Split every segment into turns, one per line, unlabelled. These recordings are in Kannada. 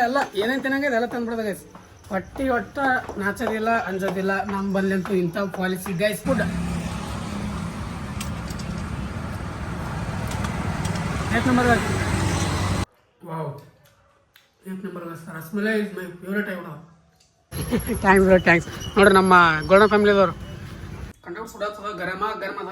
ಎಲ್ಲ ಏನೇನು ತಿನ್ನಂಗೆ ಎಲ್ಲ ತಂದ್ಬಿಡೋದು ಗೈಸ್. ಹೊಟ್ಟಿ ಒಟ್ಟ ನಾಚೋದಿಲ್ಲ ಅಂಜೋದಿಲ್ಲ. ನಮ್ಮ ಬಲ್ಲಂತೂ ಇಂಥ ಪಾಲಿಸಿ ಗೈಸ್. ಫುಡ್ एक नंबर वाव एक number rasmalai is my favourite item. Thanks ನೋಡ್ರಿ ನಮ್ಮ ಗೋಲ್ಡನ್ ಫ್ಯಾಮಿಲಿದವರು ಕಂಡ ಸುಡಾತದ ಗರಮ ಅದ.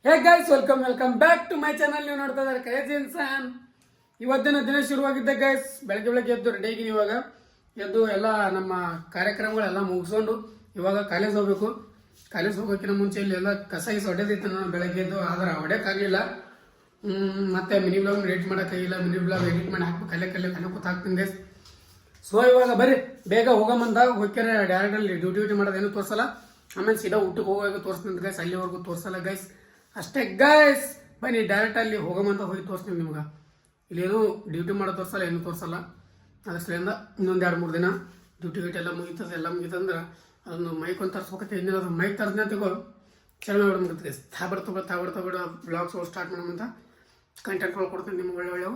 Hey guys, welcome back to my channel. ನೀವು ನೋಡ್ತಾ ಇದ್ದಾರೆ ಕ್ರೇಜಿ ಇನ್ಸಾನ್. ಇವತ್ತಿನ ದಿನ ಶುರುವಾಗಿದ್ದೆ ಗೈಸ್. ಬೆಳಗ್ಗೆ ಎದ್ದು ರೆಡಿಯಾಗಿ ಇವಾಗ ಎದ್ದು ಎಲ್ಲ ನಮ್ಮ ಕಾರ್ಯಕ್ರಮಗಳೆಲ್ಲ ಮುಗಿಸ್ಕೊಂಡು ಇವಾಗ ಕಾಲೇಜ್ ಹೋಗ್ಬೇಕು. ಕಾಲೇಜ್ ಹೋಗೋಕ್ಕಿಂತ ಮುಂಚೆ ಇಲ್ಲಿ ಎಲ್ಲ ಕಸ ಹೊಡೆದಿತ್ತು ನಾನು ಬೆಳಗ್ಗೆ ಎದ್ದು. ಆದ್ರೆ ಹೊಡೆಯೋಕ್ಕಾಗಲಿಲ್ಲ. ಮತ್ತೆ ಮಿನಿ ಬ್ಲಾಗ್ ಎಡಿಟ್ ಮಾಡೋಕ್ಕಾಗಿಲ್ಲ. ಮಿನಿ ಬ್ಲಾಗ್ ಎಡಿಟ್ ಮಾಡಿ ಹಾಕ್ಬೇಕು. ಕಲೆ ಕೂತಾಕ್ತೀನಿ ಗೈಸ್. ಸೊ ಇವಾಗ ಬರ್ರಿ ಬೇಗ ಹೋಗಂದಾಗ ಹೋಗ್ಯಾರ ಡೈರೆಕ್ಟಲ್ಲಿ ಡ್ಯೂಟಿ ಮಾಡೋದೇನು ತೋರಿಸಲ್ಲ. ಆಮೇಲೆ ಸೀದಾ ಊಟಕ್ಕೆ ಹೋಗುವಾಗ ತೋರಿಸ್ತೀನಿ ಗೈಸ್. ಅಲ್ಲಿವರೆಗೂ ತೋರಿಸಲ್ಲ ಗೈಸ್. ಅಷ್ಟೇ ಗೈಸ್. ಬನ್ನಿ ಡೈರೆಕ್ಟ್ ಅಲ್ಲಿ ಹೋಗಮಂತ ಹೋಗಿ ತೋರಿಸ್ತೀನಿ ನಿಮ್ಗೆ. ಇಲ್ಲೇನು ಡ್ಯೂಟಿ ಮಾಡೋ ತೋರಿಸಲ್ಲ, ಏನು ತೋರಿಸಲ್ಲ. ಅದರಿಂದ ಇನ್ನೊಂದು 2-3 ದಿನ ಡ್ಯೂಟಿ ಎಲ್ಲ ಮುಗಿತಂದ್ರೆ ಅದನ್ನು ಮೈಕ್ ಒಂದು ತರಿಸ್ಬೇಕಂತ. ಹಿಂದಿನ ಅದು ಮೈಕ್ ತರ್ಸ್ನ ತಗೋ ಚಲೋ ನೋಡ್ಬೇಕಂತ ತಾಬಡ್ತಬೇಡ ಬ್ಲಾಗ್ಸ್ ಸ್ಟಾರ್ಟ್ ಮಾಡೋಮಂತ ಕಂಟೆಂಟ್ಗಳು ಕೊಡ್ತೀನಿ ನಿಮ್ಗೆ ಒಳ್ಳೆ.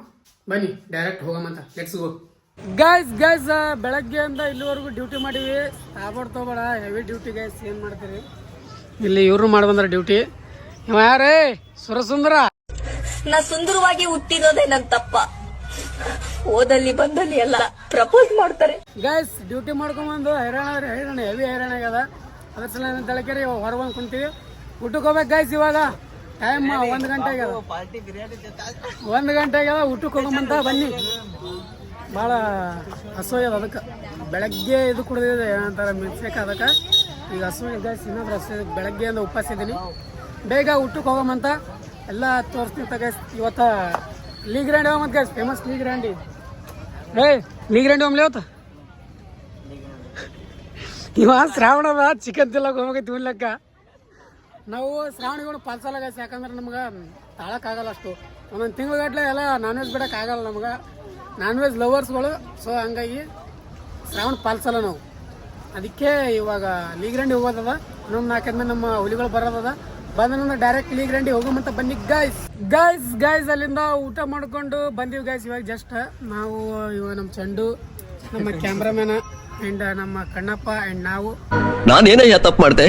ಬನ್ನಿ ಡೈರೆಕ್ಟ್ ಹೋಗಮಂತ. Let's go guys. ಬೆಳಗ್ಗೆಯಿಂದ ಇಲ್ಲಿವರೆಗೂ ಡ್ಯೂಟಿ ಮಾಡೀವಿ. ತಾಬಡ್ತೋಬೇಡ ಹೆವಿ ಡ್ಯೂಟಿ ಗೈಸ್. ಏನು ಮಾಡ್ತೀರಿ ಇಲ್ಲಿ ಇವರು ಮಾಡಿ ಬಂದ್ರೆ ಡ್ಯೂಟಿ. ಇವ ಯಾರೇ ಸುರಸುಂದರ.
ನಾ ಸುಂದರವಾಗಿ ಹುಟ್ಟಿರೋದೇ ನನ್ ತಪ್ಪ. ಓದಲ್ಲಿ ಬಂದಲ್ಲಿ ಎಲ್ಲ ಪ್ರಪೋಸ್ ಮಾಡ್ತಾರೆ
ಗೈಸ್. ಡ್ಯೂಟಿ ಮಾಡ್ಕೊಂಬಂದು ಹೈರಾಣ ಹೆವಿ ಹೈರಾಣ ಆಗ್ಯದ. ಅದ್ರ ಸಲ ತಳಕೇರಿ ಹೊರಬಂದು ಕುಂತೀವಿ. ಊಟಕ್ಕೆ ಹೋಗ್ಬೇಕು ಗೈಸ್. ಇವಾಗ ಟೈಮ್ 1 ಗಂಟೆ ಆಗ್ಯದ. 1 ಗಂಟೆ ಆಗ್ಯದ. ಊಟಕ್ಕೆ ಹೋಗಂತ ಬನ್ನಿ. ಭಾಳ ಹಸುವಾಗ್ಯದ. ಅದಕ್ಕೆ ಬೆಳಗ್ಗೆ ಇದು ಕುಡಿದಿದೆ ಏನಂತಾರೆ ಮಿಲ್ಸೇಕ್. ಅದಕ್ಕೆ ಈಗ ಹಸುವಾಗ್ಯದ ಗೈಸ್. ಇನ್ನೊಂದು ಹಸು ಬೆಳಗ್ಗೆಯಿಂದ ಉಪವಾಸ ಇದ್ದೀನಿ. ಬೇಗ ಊಟಕ್ಕೆ ಹೋಗಮಂತ ಎಲ್ಲ ತೋರಿಸ್ತೀನಿ ಗೈಸ್. ಇವತ್ತು ಲೀಗ್ರ್ಯಾಂಡಿ ಹೋಗಮಂತ ಗೈಸ್. ಫೇಮಸ್ ಲೀಗ್ರ್ಯಾಂಡಿ. ಲೀಗ್ರ್ಯಾಂಡಿ ಹೋಗ್ಲಿ ಇವತ್ತು. ಇವ ಶ್ರಾವಣದ ಚಿಕನ್ ತಿಲ್ಲಕ್ಕೆ ಹೋಗೈತಿ ಉಣ್ಲಕ್ಕ. ನಾವು ಶ್ರಾವಣಿಗಳು ಪಾಲ್ಸಲ್ಲ ಗೈಸ್. ಯಾಕಂದ್ರೆ ನಮ್ಗೆ ತಾಳಕ್ಕಾಗಲ್ಲ ಅಷ್ಟು. ಒಂದೊಂದು ತಿಂಗಳಗಟ್ಲೆ ಎಲ್ಲ ನಾನ್ ವೆಜ್ ಬಿಡೋಕ್ಕಾಗಲ್ಲ ನಮ್ಗೆ. Non veg ಲವರ್ಸ್ಗಳು. ಸೊ ಹಂಗಾಗಿ ಶ್ರಾವಣ ಪಾಲ್ಸಲ್ಲ ನಾವು. ಅದಕ್ಕೆ ಇವಾಗ ಲೀಗ್ರ್ಯಾಂಡಿ ಹೋಗೋದದ. ಇನ್ನೊಂದು 4 ದಿನ ನಮ್ಮ ಹುಲಿಗಳು ಬರೋದದ. ಬಂದ ಡೈರೆಕ್ಟ್ ಲೀಗ್ರ್ಯಾಂಡಿ ಹೋಗಮಂತ ಬನ್ನಿ ಗೈಸ್. ಅಲ್ಲಿಂದ ಊಟ ಮಾಡ್ಕೊಂಡು ಬಂದೀವಿ ಗೈಸ್. ಇವಾಗ ಜಸ್ಟ್ ನಾವು ಇವಾಗ ನಮ್ಮ ಚಂಡು, ನಮ್ಮ ಕ್ಯಾಮ್ರಾಮ್ಯಾನ್ ಅಂಡ್ ನಮ್ಮ ಕಣ್ಣಪ್ಪ ಅಂಡ್ ನಾವು.
ನಾನೇನಯ್ಯ ತಪ್ಪು ಮಾಡಿದೆ?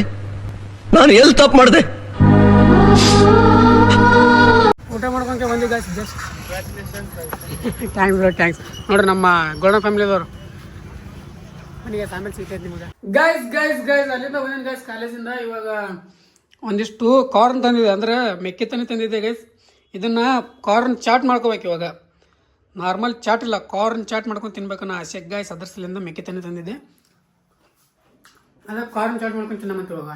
ನಾನು ಎಲ್ಲಿ ತಪ್ಪು ಮಾಡಿದೆ?
ಊಟ ಮಾಡ್ಕೊಂತ ಬಂದೀವಿ ಗೈಸ್ ಜಸ್ಟ್. ಥ್ಯಾಂಕ್ಸ್ ನೋಡ್ರಿ ನಮ್ಮ ಗೋಲ್ಡನ್ ಫ್ಯಾಮಿಲಿದವರು. ನನಗೆ ಆಮೇಲೆ ಸಿಗ್ತೈತೆ ನಿಮಗೆ ಗೈಸ್. ಅಲ್ಲಿಂದ ಬಂದೇನು ಗೈಸ್ ಕಾಲೇಜಿಂದ. ಇವಾಗ ಒಂದಿಷ್ಟು ಕಾರ್ನ್ ತಂದಿದೆ, ಅಂದರೆ ಮೆಕ್ಕೆತನೆ ತಂದಿದೆ ಗೈಸ್. ಇದನ್ನು ಕಾರ್ನ್ ಚಾಟ್ ಮಾಡ್ಕೋಬೇಕು. ಇವಾಗ ನಾರ್ಮಲ್ ಚಾಟ್ ಇಲ್ಲ, ಕಾರ್ನ್ ಚಾಟ್ ಮಾಡ್ಕೊಂಡು ತಿನ್ಬೇಕನ್ನೋ ಆಸೆ ಗೈಸ್. ಅದ್ರ ಸಲಿಂದ ಮೆಕ್ಕೆತನೆ ತಂದಿದೆ. ಅದ ಕಾರ್ನ್ ಚಾಟ್ ಮಾಡ್ಕೊಂಡು ತಿನ್ನಮಂತ ಇವಾಗ.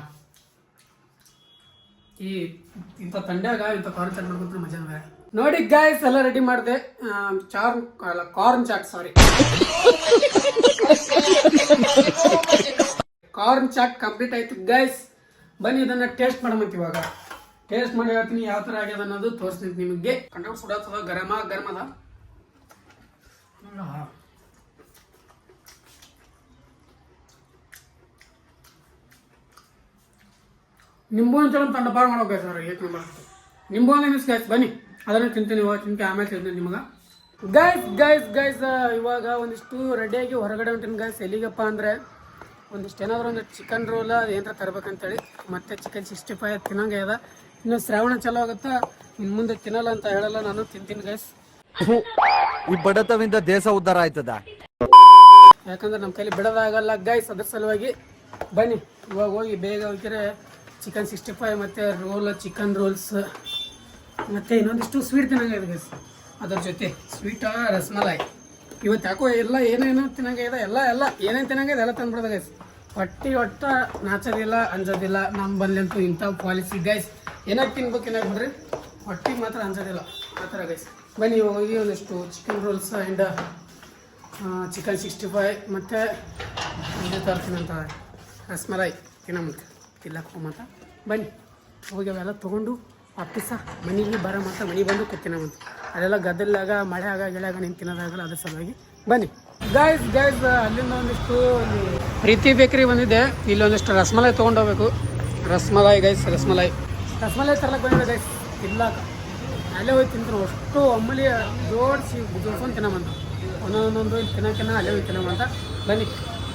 ಇಂಥ ತಂಡ್ಯಾಗ ಇಂಥ ಕಾರ್ನ್ ಚಾಟ್ ಮಾಡ್ಕೊಂತ ಮಜಾ ಅದ ನೋಡಿ ಗೈಸ್. ಎಲ್ಲ ರೆಡಿ ಮಾಡಿದೆ. ಕಾರ್ನ್ ಚಾಟ್ ಸಾರಿ ಕಾರ್ನ್ ಚಾಟ್ ಕಂಪ್ಲೀಟ್ ಆಯ್ತು ಗೈಸ್. ಬನ್ನಿ ಇದನ್ನ ಟೇಸ್ಟ್ ಮಾಡಮಂತ ಇವಾಗ. ಟೇಸ್ಟ್ ಮಾಡಿ ಹೇಳ್ತೀನಿ ಯಾವ ತರ ಆಗ್ಯದ ಅನ್ನೋದು ತೋರಿಸ್ತೀನಿ ನಿಮಗೆ. ಕಂಡ ಸುಡಾತದ ಗರಮ ಅದ. ನಿಂಬು ಚಲೋ ತಂಡಪಾರ ಮಾಡೋಕೆ ಸರ್. 1 ನಂಬರ್ ನಿಂಬು ಮಿಸ್ ಗೈಸ್. ಬನ್ನಿ ಅದನ್ನು ತಿಂತೀನಿ ಇವಾಗ. ಆಮೇಲೆ ತಿಂತೀನಿ ನಿಮಗೆ ಗೈಸ್. ಇವಾಗ ಒಂದಿಷ್ಟು ರೆಡಿಯಾಗಿ ಹೊರಗಡೆ ಹೊಂಟೀನಿ ಗೈಸ್. ಎಲ್ಲಿಗಪ್ಪ ಅಂದರೆ ಒಂದಿಷ್ಟು ಏನಾದರೂ ಒಂದು ಚಿಕನ್ ರೋಲ್ ಏನಾರ ತರ್ಬೇಕಂತೇಳಿ. ಮತ್ತು ಚಿಕನ್ 65 ತಿನ್ನಂಗೆ ಅದ. ಇನ್ನು ಶ್ರಾವಣ ಚಲೋ ಆಗುತ್ತಾ. ಇನ್ನು ಮುಂದೆ ತಿನ್ನಲ್ಲ ಅಂತ ಹೇಳಲ್ಲ, ನಾನು ತಿಂತೀನಿ ಗೈಸ್.
ಈ ಬಡತವಿಂದ ದೇಶ ಉದ್ಧಾರ ಆಯ್ತದ.
ಯಾಕಂದ್ರೆ ನಮ್ಮ ಕೈಲಿ ಬಿಡೋದಾಗಲ್ಲ ಗೈಸ್. ಅದ್ರ ಸಲುವಾಗಿ ಬನ್ನಿ ಇವಾಗ ಹೋಗಿ ಬೇಗ ಹೋಗ್ತಾರೆ. ಚಿಕನ್ 65 ಮತ್ತು ರೋಲ್, ಚಿಕನ್ ರೋಲ್ಸ್ ಮತ್ತು ಇನ್ನೊಂದಿಷ್ಟು ಸ್ವೀಟ್ ತಿನ್ನಂಗೆ ಇದೆ ಗೈಸ್. ಅದ್ರ ಜೊತೆ ಸ್ವೀಟ ರಸಮಲಾಯಿ. ಇವತ್ತು ಯಾಕೋ ಎಲ್ಲ ಏನೇನು ತಿನ್ನಂಗೆ ಇದೆ. ಎಲ್ಲ ಏನೇನು ತಿನ್ನಂಗೆ ಇದೆ ಎಲ್ಲ ತಂದ್ಬಿಡೋದು ಗೈಸ್. ಹೊಟ್ಟಿ ಒಟ್ಟ ನಾಚೋದಿಲ್ಲ ಅಂಜೋದಿಲ್ಲ. ನಮ್ಮ ಬಲ್ಲಂತೂ ಇಂಥ ಪಾಲಿಸಿ ಗೈಸ್. ಏನಾದ್ರು ತಿನ್ಬೇಕು ಏನಾದ್ರು ಬಿಡ್ರಿ, ಹೊಟ್ಟಿಗೆ ಮಾತ್ರ ಅಂಜೋದಿಲ್ಲ ಆ ಥರ ಗೈಸ್. ಬನ್ನಿ ಹೋಗಿ ಒಂದಿಷ್ಟು ಚಿಕನ್ ರೋಲ್ಸ್ ಆ್ಯಂಡ್ ಚಿಕನ್ 65 ಮತ್ತು ಇದು ತರ್ತೀನಂತ ರಸಮಲಾಯಿ ತಿನ್ನಮಂತ ತಿಲ್ಲಕ್ಕೆ ಹೋಗಂತ. ಬನ್ನಿ ಹೋಗಿ ಅವೆಲ್ಲ ತೊಗೊಂಡು ವಾಪಸ್ ಮನೆಗೆ ಮನೆ ಬಂದು ಕೂತಿನಮಂತ. ಅದೆಲ್ಲ ಗದ್ದಲಾಗ ಮಳೆ ಗಿಳೆಯಾಗ ನಿಂತು ತಿನ್ನೋದಾಗಲ್ಲ. ಅದ್ರ ಸಲುವಾಗಿ ಬನ್ನಿ. ಗೈಸ್ ಅಲ್ಲಿಂದ ಒಂದಿಷ್ಟು ಪ್ರೀತಿ ಬೇಕರಿ ಬಂದಿದ್ದೆ. ಇಲ್ಲಿ ಒಂದಿಷ್ಟು ರಸಮಲೈ ತೊಗೊಂಡೋಗ್ಬೇಕು. ರಸಮಲೈ ತರ್ಲಕ್ಕೆ ಬಂದಿದೆ ಗೈಸ್. ಇರ್ಲಾಕ ಅಲ್ಲೇ ಹೋಗಿ ತಿಂತಾರೆ ಅಷ್ಟು ಒಮ್ಮಲಿ ಜೋಡಿಸ್ಕೊಂಡು ತಿನ್ನಮಂತ ಒಂದೊಂದೊಂದು ಇಲ್ಲಿ ತಿನ್ನೋಕಿನ್ನ ಅಲ್ಲೇ ಹೋಗಿ ತಿನ್ನಮಂತ ಬನ್ನಿ.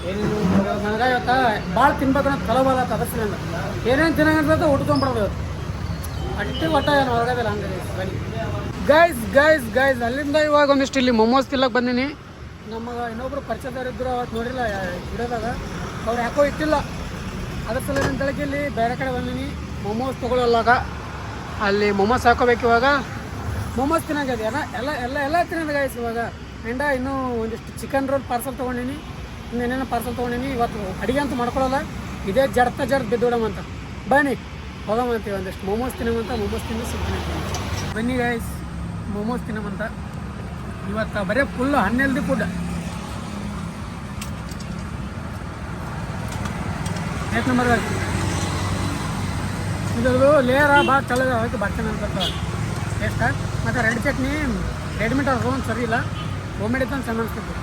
ಏನೇನು ನನಗೆ ಇವತ್ತು ಭಾಳ ತಿನ್ಬೇಕನ್ನೋದು ಕಲಬಾರತ್ತ ಅದರ್ಸಿನಿಂದ ಏನೇನು ತಿನ್ನಂತ ಉಟ್ಕೊಂಡ್ಬಿಡೋದು ಇವತ್ತು ಅಟ್ಟೆ ಒಟ್ಟ ಏನು ಹೊರಗೋದಿಲ್ಲ ಹಂಗೆ ಬನ್ನಿ. ಗೈಸ್ ಅಲ್ಲಿಂದ ಇವಾಗ ಒಂದಿಷ್ಟು ಇಲ್ಲಿ ಮೊಮೋಸ್ ತಿಲ್ಲಕ್ಕೆ ಬಂದೀನಿ. ನಮಗೆ ಇನ್ನೊಬ್ರು ಪರಿಚಯದವ್ರು ಇದ್ದರು ಅವತ್ತು ನೋಡಿಲ್ಲ ಹಿಡಿಯೋದಾಗ ಅವ್ರು ಯಾಕೋ ಇಟ್ಟಿಲ್ಲ. ಅದ್ರ ಸಲ ಬೆಳಗ್ಗೆ ಇಲ್ಲಿ ಬೇರೆ ಕಡೆ ಬಂದೀನಿ ಮೊಮೋಸ್ ತೊಗೊಳ್ಳೋಲ್ಲಾಗ. ಅಲ್ಲಿ ಮೊಮೋಸ್ ಹಾಕೋಬೇಕು ಇವಾಗ. ಮೊಮೋಸ್ ತಿನ್ನೋದು ಎಲ್ಲ ತಿನ್ನೋದು ಗೈಸ್ ಇವಾಗ. ಆ್ಯಂಡ ಇನ್ನೂ ಒಂದಿಷ್ಟು ಚಿಕನ್ ರೋಲ್ ಪಾರ್ಸಲ್ ತೊಗೊಂಡಿನಿ. ಇನ್ನೇನೇನೋ ಪಾರ್ಸಲ್ ತೊಗೊಂಡಿನಿ. ಇವತ್ತು ಅಡುಗೆ ಅಂತೂ ಮಾಡ್ಕೊಳ್ಳೋಲ್ಲ, ಇದೇ ಜಡ್ತ ಬಿದ್ದೋಡಮಂತ. ಬನ್ನಿ ಹೋಗಮಂತೀವಿ. ಒಂದಿಷ್ಟು ಮೊಮೋಸ್ ತಿನ್ನಮಂತ. ಮೊಮೋಸ್ ತಿಂದು ಸಿಗ್ತೀನಿ. ಬನ್ನಿ ಗೈಸ್ ಮೊಮೋಸ್ ತಿನ್ನಮಂತ. ಇವತ್ತು ಬರೀ ಫುಲ್ಲು ಅನ್ಹೆಲ್ದಿ ಫುಡ್. ಏಕ್ ನಂಬರ್ ಇದ್ರದ್ದು ಲೇಯರ ಭಾಳ ತೆಳಗೆ ಹೋಯ್ತು ಬರ್ತಾನೆ ಅನ್ಸುತ್ತೆ ಟೇಸ್ಟ. ಮತ್ತು ರೆಡ್ ಚಟ್ನಿ ರೆಡಿಮೇಡ್ ಅವ್ರು ಸರಿ ಇಲ್ಲ, ಹೋಮ್ಮೇಡ್ ಇತ್ತು ಚೆನ್ನಾಗಿ ಅನ್ಸ್ತಿತ್ತು.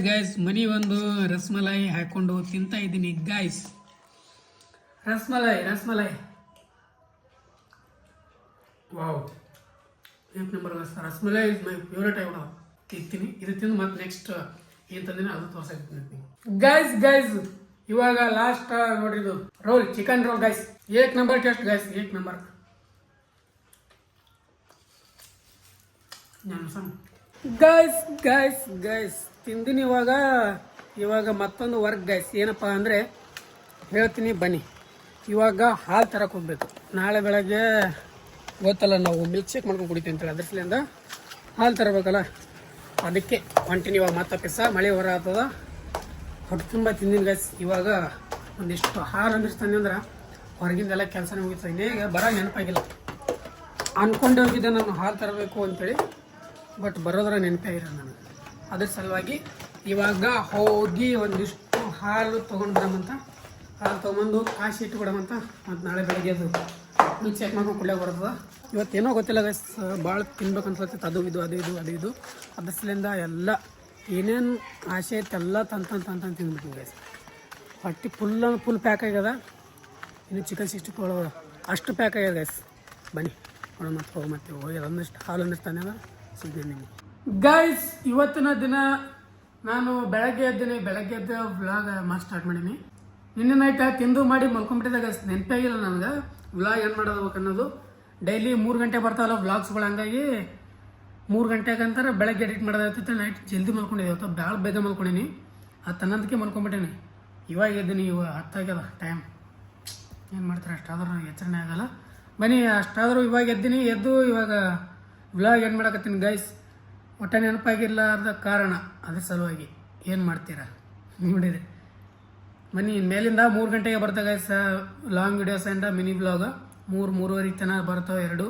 ಗೈಸ್ ಮನಿ ಒಂದು ರಸಮಲೈ ಹಾಕ್ಕೊಂಡು ತಿಂತಾ ಇದ್ದೀನಿ ಗೈಸ್. ರಸಮಲೈ ವಾವ್ ಏಕ್ number rasmalai is my favourite. ಆಗಿ ತಿಂತೀನಿ ಇದು ತಿಂದು ಮತ್ತೆ ನೆಕ್ಸ್ಟ್ ಏನು ತಂದಿನ ಅದು ತೋರ್ಸಾಕ್ತೀನಿ ಗೈಸ್. ಇವಾಗ ಲಾಸ್ಟ್ ನೋಡ್ರಿದು ರೋಲ್, ಚಿಕನ್ ರೋಲ್ ಗೈಸ್. ಏಕ್ ನಂಬರ್ ಟೇಸ್ಟ್ ಗೈಸ್, ಏಕ್ ನಂಬರ್. ಗೈಸ್ ತಿಂದಿನಿ ಇವಾಗ ಮತ್ತೊಂದು ವರ್ಕ್ ಗೈಸ್. ಏನಪ್ಪ ಅಂದರೆ ಹೇಳ್ತೀನಿ ಬನ್ನಿ. ಇವಾಗ ಹಾಲು ತರಕ್ಕೆ ಹೋಗ್ಬೇಕು. ನಾಳೆ ಬೆಳಗ್ಗೆ ಗೊತ್ತಲ್ಲ ನಾವು ಮಿಲ್ಕ್ ಶೇಕ್ ಮಾಡ್ಕೊಂಡು ಕುಡಿತೀವಿ ಅಂತೇಳಿ, ಅದ್ರ ಸಲಿಂದ ಹಾಲು ತರಬೇಕಲ್ಲ, ಅದಕ್ಕೆ ಹೊಂಟಿನಿ. ಇವಾಗ ಮತ್ತೆ ಪಿಸ ಮಳೆ ಹೊರ ಆಗ್ತದ. ಹೊಟ್ಟೆ ತುಂಬ ತಿಂದಿನಿ ಗೈಸ್. ಇವಾಗ ಒಂದಿಷ್ಟು ಹಾಲು ಅಂದಿರ್ತಾನೆ ಅಂದ್ರೆ ಹೊರಗಿಂದೆಲ್ಲ ಕೆಲಸನೇ ಮುಗಿತು. ಇನ್ನೇಗ ಬರೋ ನೆನಪಾಗಿಲ್ಲ. ಅಂದ್ಕೊಂಡೆ ಹೋಗಿದ್ದೆ ನಾನು ಹಾಲು ತರಬೇಕು ಅಂತೇಳಿ, ಬಟ್ ಬರೋದ್ರ ನೆನಪಾಗಿರ ನನಗೆ. ಅದ್ರ ಸಲುವಾಗಿ ಇವಾಗ ಹೋಗಿ ಒಂದಿಷ್ಟು ಹಾಲು ತೊಗೊಂಡು ಬರಮಂತ. ಹಾಲು ತೊಗೊಂಡು ಕಾಶಿ ಇಟ್ಟು ಬಿಡಮಂತ. ಮತ್ತು ನಾಳೆ ಬೆಳಗ್ಗೆ ಅದು ಮಿಲ್ಕ್ ಶೇಕ್ ಮಾಡ್ಕೊಂಡು ಕುಡಿಯೋ ಬರ್ತದೆ. ಇವತ್ತೇನೋ ಗೊತ್ತಿಲ್ಲ ಗೈಸ್, ಭಾಳ ತಿನ್ಬೇಕು ಅನ್ಸತ್ತೆ. ಅದು ಇದು ಅದ್ರ ಸಲಿಂದ ಎಲ್ಲ ಏನೇನು ಆಸೆ ಐತೆ ಎಲ್ಲ ತಂದು ತಿಂದ್ಬಿಟ್ಟಿನಿ ಗೈಸ್. ಹೊಟ್ಟೆ ಫುಲ್ ಪ್ಯಾಕ್ ಆಗ್ಯದ. ಇನ್ನು ಚಿಕನ್ 64 ಅಷ್ಟು ಪ್ಯಾಕ್ ಆಗ್ಯದ ಗೈಸ್. ಬನ್ನಿ ಮತ್ತೆ ಹೋಗಿ ಒಂದಿಷ್ಟು ಹಾಲು ಅಂದಿರ್ತಾನೆ ಅಲ್ಲ ಸಿಗ್ತೀನಿ ನಿಮಗೆ ಗೈಸ್. ಇವತ್ತಿನ ದಿನ ನಾನು ಬೆಳಗ್ಗೆ ಎದ್ದು ವ್ಲಾಗ್ ಸ್ಟಾರ್ಟ್ ಮಾಡೀನಿ. ನಿನ್ನೆ ನೈಟ್ ತಿಂದು ಮಾಡಿ ಮಲ್ಕೊಂಡ್ಬಿಟ್ಟಿದ್ದೆ ಗೈಸ್. ನೆನಪೇ ಆಗಿಲ್ಲ ನನಗೆ ವ್ಲಾಗ್ ಏನು ಮಾಡೋದು ಅನ್ನೋದು. ಡೈಲಿ 3 ಗಂಟೆ ಬರ್ತಾವಲ್ಲ ವ್ಲಾಗ್ಸ್ಗಳು, ಹಂಗಾಗಿ 3 ಗಂಟೆಗೆ ಅಂತಾರೆ ಬೆಳಗ್ಗೆ ಎಡಿಟ್ ಮಾಡೋದಾಗ್ತೈತೆ. ನೈಟ್ ಜಲ್ದಿ ಮಲ್ಕೊಂಡಿದ್ದೆ, ಭಾಳ ಬೇಗ ಮಲ್ಕೊಂಡಿನಿ. 10 ಮಲ್ಕೊಂಡ್ಬಿಟ್ಟೇನಿ. ಇವಾಗ ಎದ್ದೀನಿ, 10 ಆಗ್ಯದ ಟೈಮ್. ಏನು ಮಾಡ್ತಾರೆ ಅಷ್ಟಾದ್ರೂ ಎಚ್ಚರಣೆ ಆಗಲ್ಲ. ಬನ್ನಿ ಅಷ್ಟಾದರೂ ಇವಾಗ ಎದ್ದು ಇವಾಗ ವ್ಲಾಗ್ ಏನು ಮಾಡಕತ್ತೀನಿ ಗೈಸ್. ಒಟ್ಟ ನೆನಪಾಗಿರ್ಲಾರ್ದ ಕಾರಣ ಅದ್ರ ಸಲುವಾಗಿ ಏನು ಮಾಡ್ತೀರಾ ನೋಡಿರಿ. ಬನ್ನಿ ಮೇಲಿಂದ 3 ಗಂಟೆಗೆ ಬರ್ತವೆ guys long videos and mini vlog. 3-3:30 ತನಕ ಬರ್ತಾವೆ 2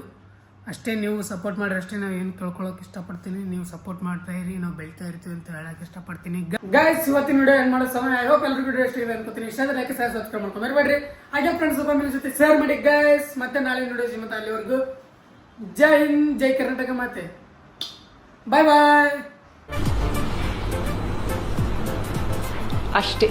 ಅಷ್ಟೇ. ನೀವು ಸಪೋರ್ಟ್ ಮಾಡಿರಿ ಅಷ್ಟೇ. ನಾವು ಏನು ಕೇಳ್ಕೊಳ್ಳೋಕೆ ಇಷ್ಟಪಡ್ತೀನಿ. ನೀವು ಸಪೋರ್ಟ್ ಮಾಡ್ತಾ ಇರಿ, ನಾವು ಬೆಳಿತಾ ಇರ್ತೀವಿ ಅಂತ ಹೇಳಕ್ಕೆ ಇಷ್ಟಪಡ್ತೀನಿ ಗೈಸ್. ಇವತ್ತಿನ ವಿಡಿಯೋ ಏನು ಮಾಡೋ ಸಮಯ. ಐ ಹೋಪ್ ಎಲ್ಲರಿಗೂ ವಿಡಿಯೋ ಇಷ್ಟ ಇದೆ ಅನ್ಕೋತೀನಿ. ಇಷ್ಟ ಆದರೆ ಲೈಕ್ ಸಬ್ಸ್ಕ್ರೈಬ್ ಮಾಡ್ಕೊಂಡು ಮರಿಬೇಡ್ರಿ. ಹಾಗೆ ಫ್ರೆಂಡ್ಸ್ ಫ್ಯಾಮಿಲಿ ಜೊತೆ ಶೇರ್ ಮಾಡಿ ಗೈಸ್. ಮತ್ತೆ ನಾಳೆ ವಿಡಿಯೋಸ್ ಮತ್ತೆ ಅಲ್ಲಿವರೆಗೂ ಜೈ ಹಿಂದ್, ಜೈ ಕರ್ನಾಟಕ. ಮತ್ತೆ ಬಾಯ್.
ಅಷ್ಟೇ.